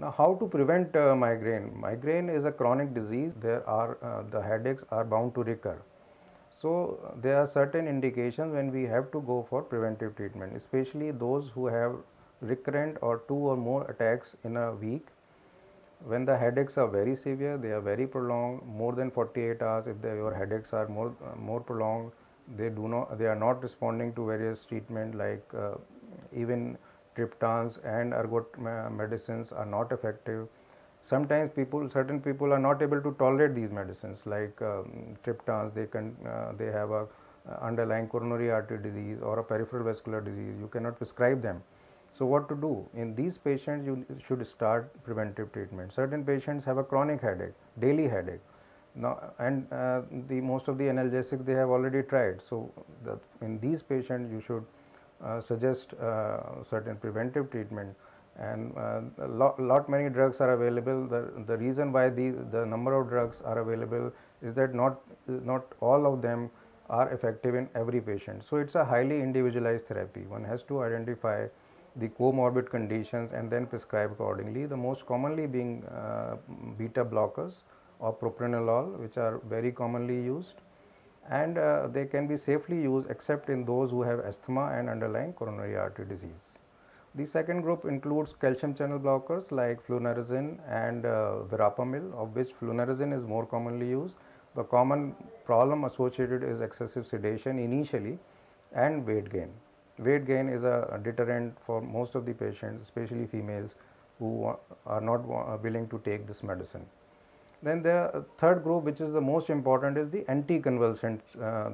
Now, how to prevent migraine? Migraine is a chronic disease. The headaches are bound to recur. So there are certain indications when we have to go for preventive treatment, especially those who have recurrent or 2 or more attacks in a week. When the headaches are very severe, they are very prolonged, more than 48 hours. If your headaches are more prolonged, they are not responding to various treatment like even triptans and ergot medicines are not effective. Sometimes certain people are not able to tolerate these medicines like triptans. They have a underlying coronary artery disease or a peripheral vascular disease. You cannot prescribe them. So what to do? In these patients, you should start preventive treatment. Certain patients have a chronic headache, daily headache. Now, and the most of the analgesics they have already tried. So in these patients, you should suggest certain preventive treatment. And lot many drugs are available. The reason why the number of drugs are available is that not all of them are effective in every patient. So it's a highly individualized therapy. One has to identify the comorbid conditions and then prescribe accordingly. The most commonly being beta blockers or propranolol, which are very commonly used, and they can be safely used except in those who have asthma and underlying coronary artery disease. The second group includes calcium channel blockers like flunarizine and verapamil, of which flunarizine is more commonly used. The common problem associated is excessive sedation initially and weight gain. Weight gain is a deterrent for most of the patients, especially females who are not willing to take this medicine. Then the third group, which is the most important, is the anticonvulsants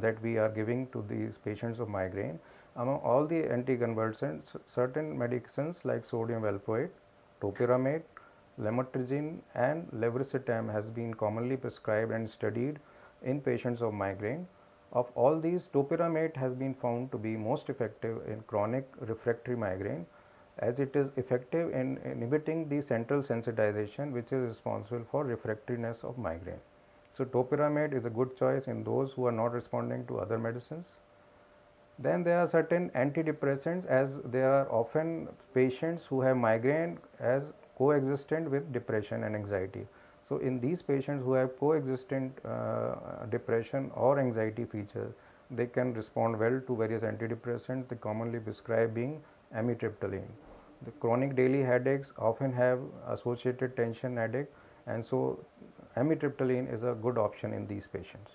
that we are giving to these patients of migraine. Among all the anticonvulsants, certain medications like sodium valproate, topiramate, lamotrigine and levetiracetam has been commonly prescribed and studied in patients of migraine. Of all these, topiramate has been found to be most effective in chronic refractory migraine, as it is effective in inhibiting the central sensitization which is responsible for refractoriness of migraine. So topiramate is a good choice in those who are not responding to other medicines. Then there are certain antidepressants, as there are often patients who have migraine as coexistent with depression and anxiety. So in these patients who have coexistent depression or anxiety features, they can respond well to various antidepressants, the commonly prescribed being amitriptyline. The chronic daily headaches often have associated tension headache, and so amitriptyline is a good option in these patients.